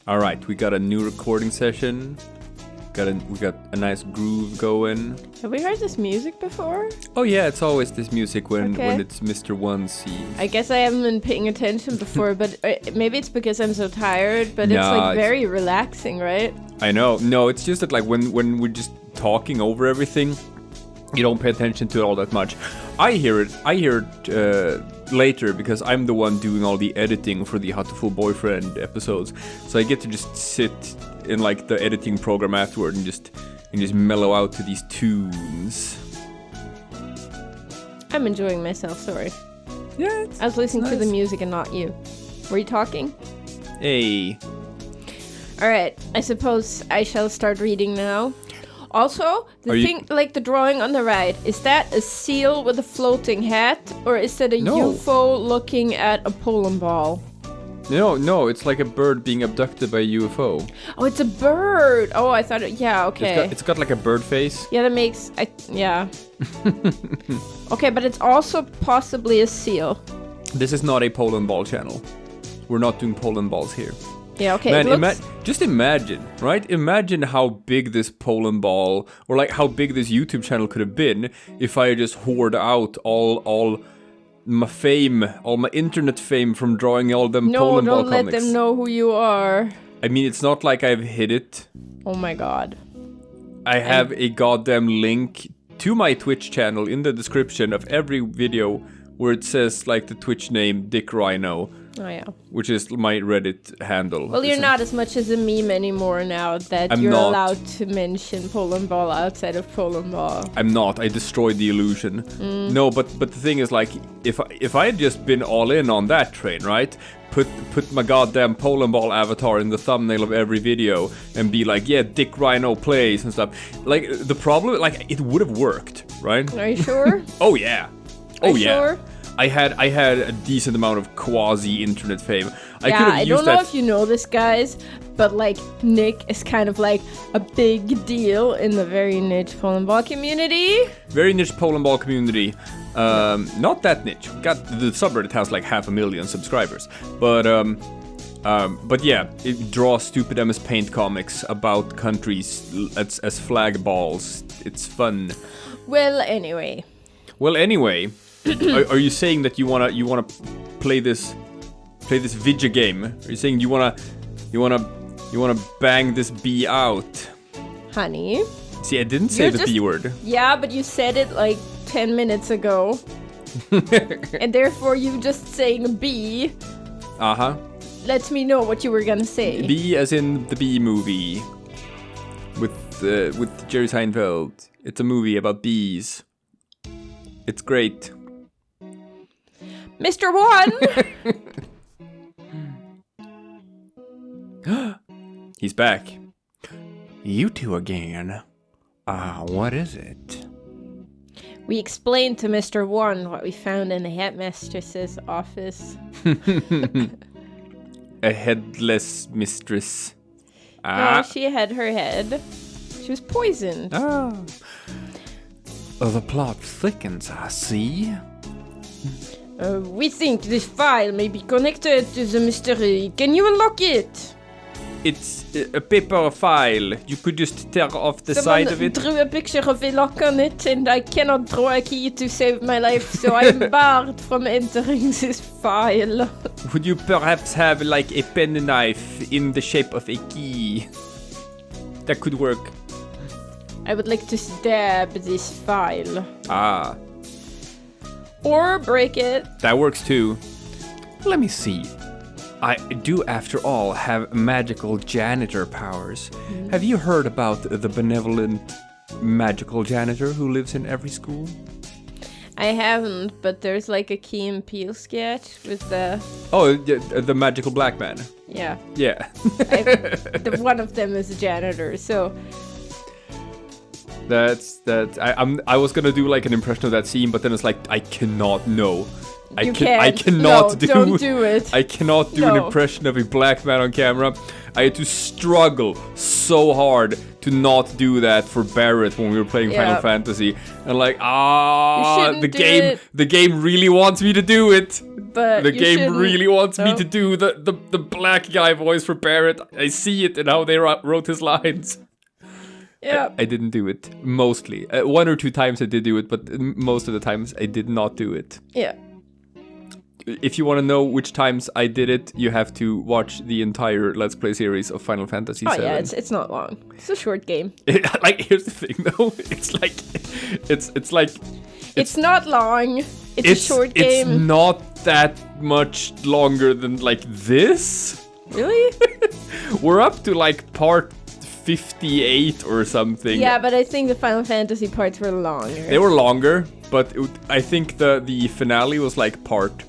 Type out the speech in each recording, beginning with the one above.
All right, we got a new recording session. We got a nice groove going. Have we heard this music before? Oh yeah, it's always this music when it's Mr. Onesie. I guess I haven't been paying attention before, but maybe it's because I'm so tired, but it's like very relaxing, right? I know. No, it's just that like when we're just talking over everything, you don't pay attention to it all that much. I hear it later because I'm the one doing all the editing for the Hatoful Boyfriend episodes. So I get to just sit in like the editing program afterward and just mellow out to these tunes. I'm enjoying myself, sorry. Yeah, I was listening to the music and not you. Were you talking? Hey. Alright, I suppose I shall start reading now. Also, the drawing on the right, is that a seal with a floating hat? Or is that a UFO looking at a pollen ball? No, it's like a bird being abducted by a UFO. Oh, it's a bird! Oh, I thought okay. It's got like a bird face. Yeah, that makes, Okay, but it's also possibly a seal. This is not a pollen ball channel. We're not doing pollen balls here. Yeah, okay. Man, just imagine, right? Imagine how big this pollen ball, or like how big this YouTube channel could have been if I just hoard out all my fame, all my internet fame from drawing all them pollen ball comics. No, don't let them know who you are. I mean, it's not like I've hid it. Oh my god. I have a goddamn link to my Twitch channel in the description of every video where it says like the Twitch name Dick Rhino. Oh yeah. Which is my Reddit handle. Well, you're not as much as a meme anymore now that you're allowed to mention pollen ball outside of pollen ball. I'm not. I destroyed the illusion. No, but the thing is, like, if I had just been all in on that train, right? Put my goddamn pollen ball avatar in the thumbnail of every video and be like, yeah, Dick Rhino plays and stuff. Like, the problem, like, it would have worked, right? Are you sure? Oh yeah. Oh yeah. Sure? I had a decent amount of quasi-internet fame. I don't know if you know this, guys, but like Nick is kind of like a big deal in the very niche pollen ball community. Very niche pollen ball community. Not that niche. Got the subreddit has like 500,000 subscribers, but yeah, it draws stupid MS Paint comics about countries as flag balls. It's fun. Well, anyway. Are you saying that you wanna play this video game? Are you saying you wanna bang this bee out? Honey. See, I didn't say the B word. Yeah, but you said it like 10 minutes ago. And therefore you just saying bee. Uh-huh. Lets me know what you were gonna say. Bee as in the Bee movie. With Jerry Seinfeld. It's a movie about bees. It's great. Mr. One! He's back. You two again. What is it? We explained to Mr. One what we found in the headmistress's office. A headless mistress. No, she had her head. She was poisoned. The plot thickens, I see. We think this file may be connected to the mystery. Can you unlock it? It's a paper file. You could just tear off the side of it. Someone drew a picture of a lock on it, and I cannot draw a key to save my life, so I'm barred from entering this file. Would you perhaps have like a penknife in the shape of a key? That could work. I would like to stab this file. Or break it. That works too. Let me see. I do, after all, have magical janitor powers. Have you heard about the benevolent magical janitor who lives in every school? I haven't, but there's like a Key and Peele sketch with the... Oh, the magical black man. Yeah. Yeah. One of them is a janitor, so... I was gonna do like an impression of that scene, but then it's like I cannot know. I cannot don't do it. I cannot do an impression of a black man on camera. I had to struggle so hard to not do that for Barrett when we were playing Final Fantasy. And like, the game really wants me to do it. But the game really wants me to do the black guy voice for Barrett. I see it in how they wrote his lines. Yeah. I didn't do it. Mostly. 1 or 2 times I did do it, but most of the times I did not do it. Yeah. If you want to know which times I did it, you have to watch the entire Let's Play series of Final Fantasy VII. Oh yeah, it's not long. It's a short game. Like, here's the thing though. It's like it's not long. It's a short game. It's not that much longer than like this. Really? We're up to like part 58 or something. Yeah, but I think the Final Fantasy parts were longer. They were longer, but I think the finale was like part,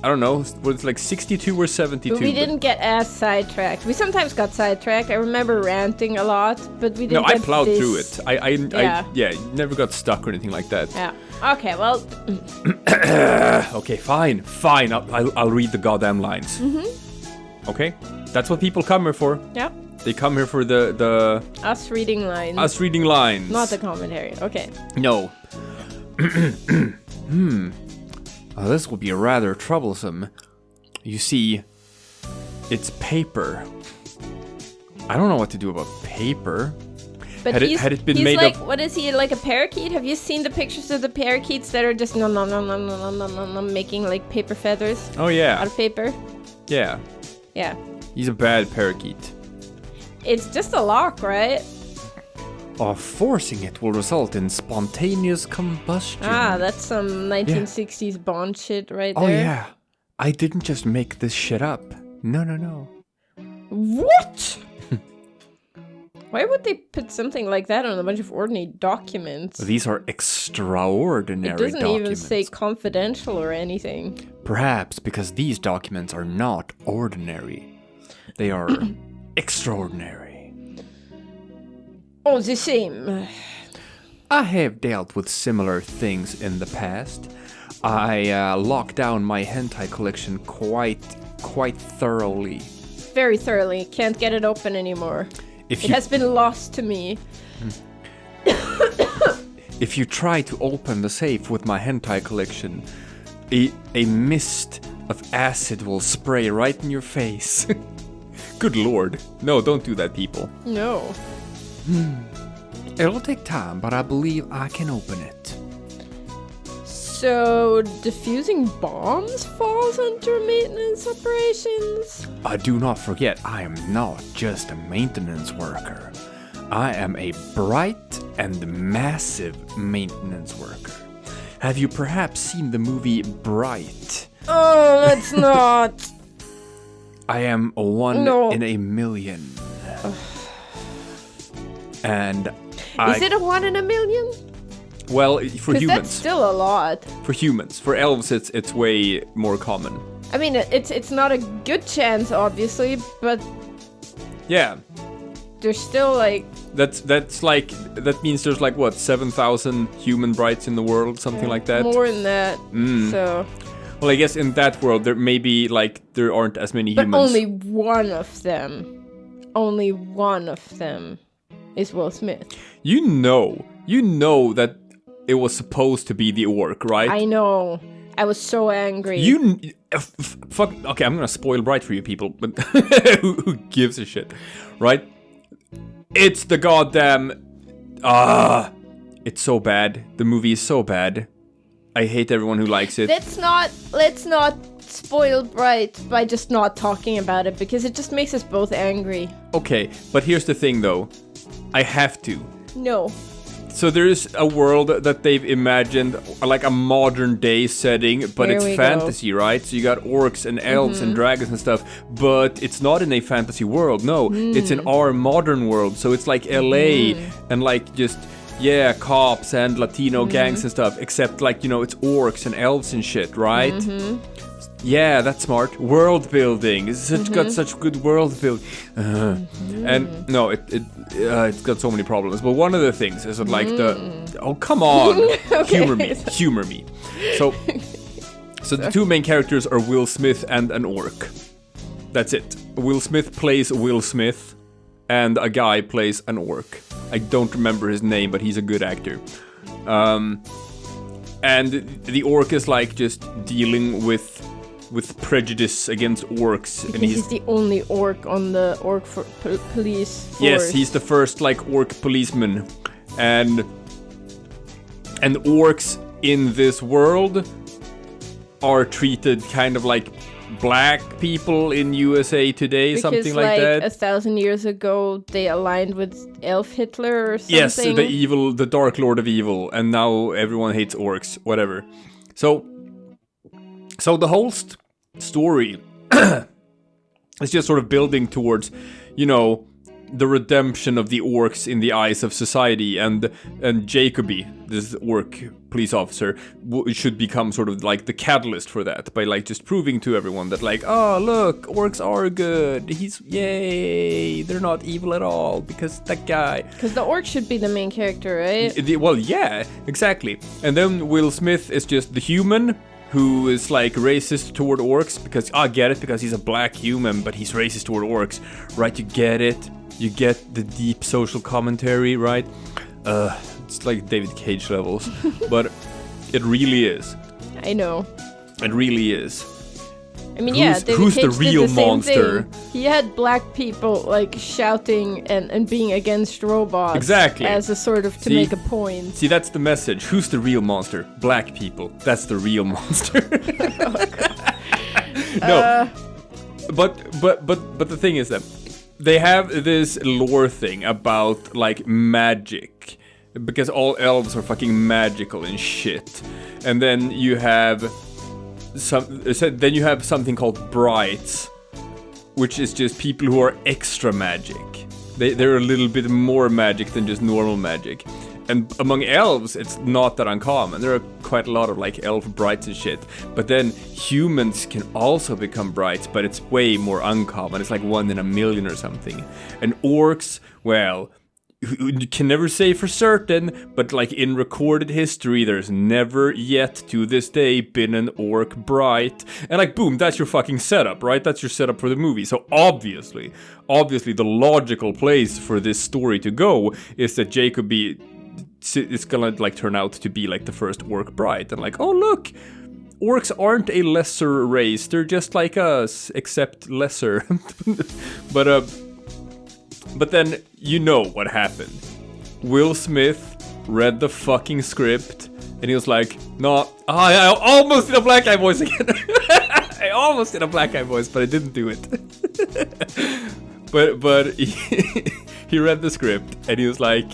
I don't know, was it like 62 or 72? But we didn't get as sidetracked. We sometimes got sidetracked. I remember ranting a lot, but we didn't. No, I plowed through it. I never got stuck or anything like that. Yeah. Okay, well. Okay, fine. I'll read the goddamn lines. Mm-hmm. Okay, that's what people come here for. Yeah. They come here for the us reading lines. Us reading lines. Not the commentary. Okay. No. Oh, this will be rather troublesome. You see, it's paper. I don't know what to do about paper. But had it been made like, of... what is he, like a parakeet? Have you seen the pictures of the parakeets that are just making like paper feathers? Oh yeah. Out of paper? Yeah. Yeah. He's a bad parakeet. It's just a lock, right? Forcing it will result in spontaneous combustion. Ah, that's some 1960s Bond shit right there. Oh yeah. I didn't just make this shit up. No. What? Why would they put something like that on a bunch of ordinary documents? These are extraordinary documents. It doesn't even say confidential or anything. Perhaps because these documents are not ordinary. They are extraordinary. Oh, the same. I have dealt with similar things in the past. I locked down my hentai collection quite thoroughly. Very thoroughly. Can't get it open anymore. It has been lost to me. If you try to open the safe with my hentai collection, a mist of acid will spray right in your face. Good lord. No, don't do that, people. No. It'll take time, but I believe I can open it. So, defusing bombs falls under maintenance operations? Do not forget, I am not just a maintenance worker. I am a bright and massive maintenance worker. Have you perhaps seen the movie Bright? Oh, let's not. I am one in a million. And is it a 1 in a million? Well, for humans. That's still a lot. For humans. For elves, it's way more common. I mean, it's not a good chance, obviously, but yeah, there's still like that means there's like what 7,000 human brights in the world, something like that. More than that. So. Well, I guess in that world there maybe there aren't as many humans. But only one of them. Only one of them. Is Will Smith. You know that it was supposed to be the orc, right? I know. I was so angry. Fuck. Okay, I'm gonna spoil Bright for you people, but who gives a shit, right? It's the goddamn. It's so bad. The movie is so bad. I hate everyone who likes it. Let's not spoil Bright by just not talking about it because it just makes us both angry. Okay, but here's the thing though. I have to. No. So there's a world that they've imagined, like a modern day setting, but it's fantasy, right? So you got orcs and elves and dragons and stuff, but it's not in a fantasy world, no. It's in our modern world, so it's like LA and like just, cops and Latino gangs and stuff, except like, it's orcs and elves and shit, right? Yeah, that's smart. World building. It's got such good world building. And no, it's got so many problems. But one of the things is that like oh come on, okay. humor me. So So the two main characters are Will Smith and an orc. That's it. Will Smith plays Will Smith, and a guy plays an orc. I don't remember his name, but he's a good actor. And the orc is like just dealing with prejudice against orcs. Because and he's the only orc on the orc police force. Yes, he's the first like orc policeman. And orcs in this world are treated kind of like black people in USA today, because something like that. 1,000 years ago, they aligned with Elf Hitler or something. Yes, the Dark Lord of Evil, and now everyone hates orcs, whatever. So the whole story is just sort of building towards, you know, the redemption of the orcs in the eyes of society, and Jacoby, this orc police officer, should become sort of like the catalyst for that, by like just proving to everyone that like, oh look, orcs are good. Yay, they're not evil at all because that guy. Because the orc should be the main character, right? Well, yeah, exactly. And then Will Smith is just the human who is like racist toward orcs because I get it, because he's a black human, but he's racist toward orcs, right? You get it. You get the deep social commentary, right? It's like David Cage levels, but it really is. I know. It really is. I mean, David who's Cage the real did the same monster? Thing. He had black people like shouting and being against robots. Exactly. As a sort of to make a point. See, that's the message. Who's the real monster? Black people. That's the real monster. Oh, God. No. But the thing is that they have this lore thing about like magic, because all elves are fucking magical and shit. And then you have something called brights, which is just people who are extra magic. They're a little bit more magic than just normal magic. And among elves, it's not that uncommon. There are quite a lot of like elf brights and shit. But then humans can also become brights, but it's way more uncommon. It's like 1 in a million or something. And orcs, well, you can never say for certain, but like in recorded history, there's never yet to this day been an orc bright. And like, boom, that's your fucking setup, right? That's your setup for the movie. So obviously, the logical place for this story to go is that Jacoby, it's gonna like turn out to be like the first orc bride, and like, oh look, orcs aren't a lesser race, they're just like us, except lesser. But then you know what happened. Will Smith read the fucking script and he was like, no, I almost did a black guy voice again. I almost did a black guy voice, but I didn't do it. but he read the script and he was like,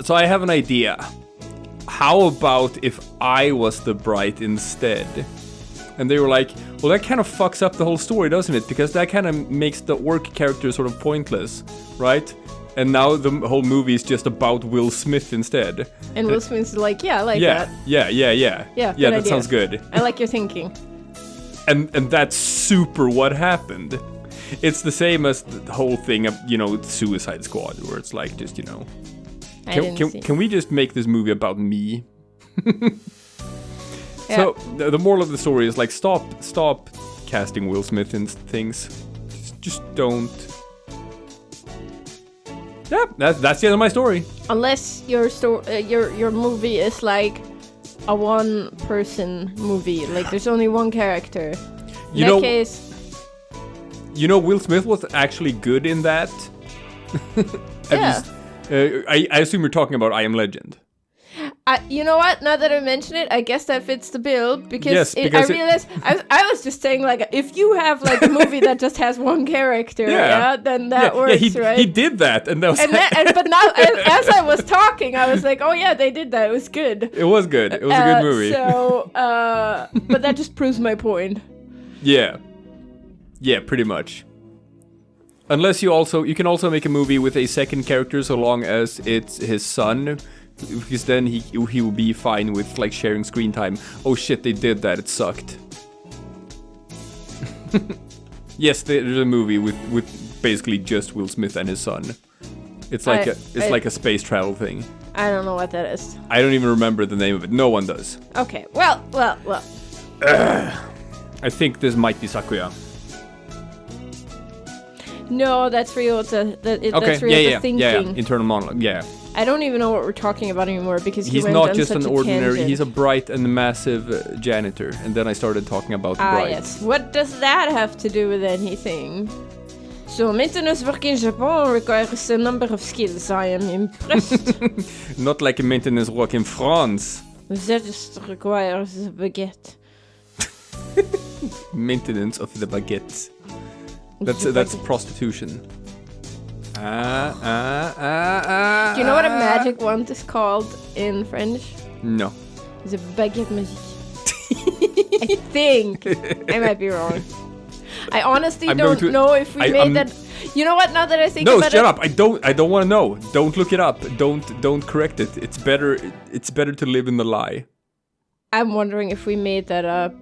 so I have an idea. How about if I was the bright instead? And they were like, well, that kind of fucks up the whole story, doesn't it? Because that kind of makes the orc character sort of pointless, right? And now the whole movie is just about Will Smith instead. And Will Smith's like, yeah, I like that. Yeah, that idea. Sounds good. I like your thinking. And that's super what happened. It's the same as the whole thing of, you know, Suicide Squad, where it's like just, you know, can we just make this movie about me? Yeah. So the moral of the story is like, stop casting Will Smith in things. Just don't. Yeah, that's the end of my story. Unless your movie is like a one-person movie, like there's only one character. In that case, you know, Will Smith was actually good in that. Yeah. I assume you're talking about I Am Legend. You know what? Now that I mention it, I guess that fits the bill because I realized I was just saying, like, if you have like a movie that just has one character, then that works, right? He did that, and that was. But now, as I was talking, I was like, oh yeah, they did that. It was good. It was good. It was a good movie. So, but that just proves my point. Yeah, pretty much. Unless you can also make a movie with a second character, so long as it's his son. Because then he will be fine with like sharing screen time. Oh shit, they did that. It sucked. Yes, there's a movie with basically just Will Smith and his son. It's like a space travel thing. I don't know what that is. I don't even remember the name of it. No one does. Okay. Well. I think this might be Sakuya. No, that's Ryota. That's Ryota thinking. Yeah, internal monologue. Yeah. I don't even know what we're talking about anymore because he's went not on just such an a ordinary. tangent. He's a bright and massive janitor, and then I started talking about bright. Yes. What does that have to do with anything? So maintenance work in Japan requires a number of skills. I am impressed. Not like a maintenance work in France. That just requires a baguette. Maintenance of the baguette. That's prostitution. Do you know what a magic wand is called in French? No. It's a baguette magique. I think. I might be wrong. I honestly don't know if we made that. You know what? Now that I think about it. No, shut up. I don't want to know. Don't look it up. Don't correct it. It's better to live in the lie. I'm wondering if we made that up.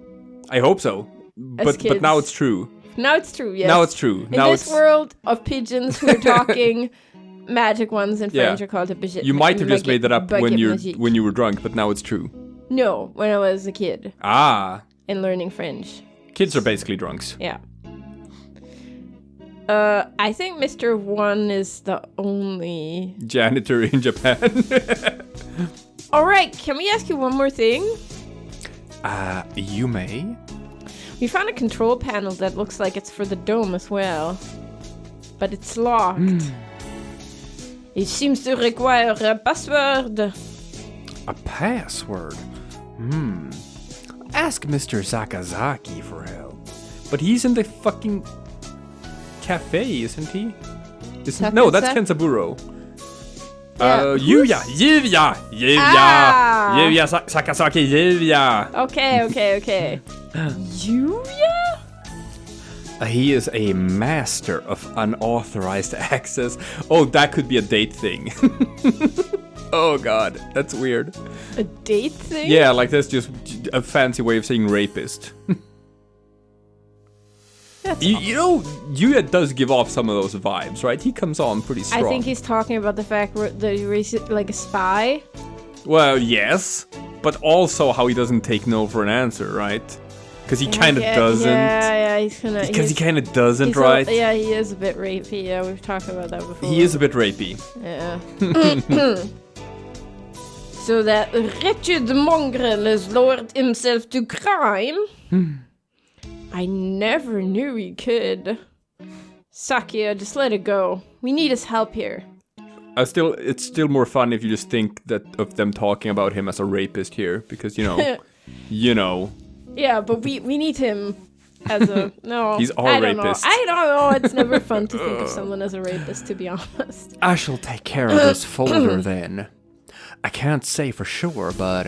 I hope so. But now it's true. Now it's true, yes. Now it's true. In this world of pigeons who are talking, magic ones in French are called a baguette. You might have just made that up when you were drunk, but now it's true. No, when I was a kid. Ah. And learning French. Kids are basically drunks. Yeah. I think Mr. One is the only janitor in Japan. Alright, can we ask you one more thing? You may. We found a control panel that looks like it's for the dome as well. But it's locked. It seems to require a password. A password? Ask Mr. Sakazaki for help. But he's in the fucking cafe, isn't he? No, that's Kensaburo. Yuya Sakazaki, Yuya. Okay. Yuya? He is a master of unauthorized access. Oh, that could be a date thing. Oh god, that's weird. A date thing? Yeah, like that's just a fancy way of saying rapist. You know, Yuya does give off some of those vibes, right? He comes on pretty strong. I think he's talking about the fact that he's like a spy. Well, yes, but also how he doesn't take no for an answer, right? Because he kind of doesn't. Yeah, he's gonna. Because he kind of doesn't, right? Yeah, he is a bit rapey. Yeah, we've talked about that before. He is a bit rapey. Yeah. So that wretched mongrel has lowered himself to crime. I never knew he could. Sakuya, just let it go. We need his help here. It's still more fun if you just think that of them talking about him as a rapist here, because you know. Yeah, but we need him as a no. He's our rapist. I don't know. It's never fun to think of someone as a rapist, to be honest. I shall take care of this folder then. I can't say for sure, but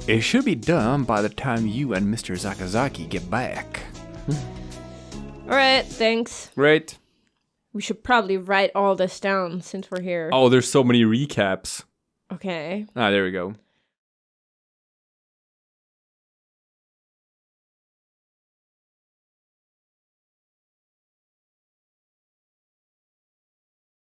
it should be done by the time you and Mr. Sakazaki get back. Alright, thanks. Great. We should probably write all this down since we're here. Oh, there's so many recaps. Okay. There we go.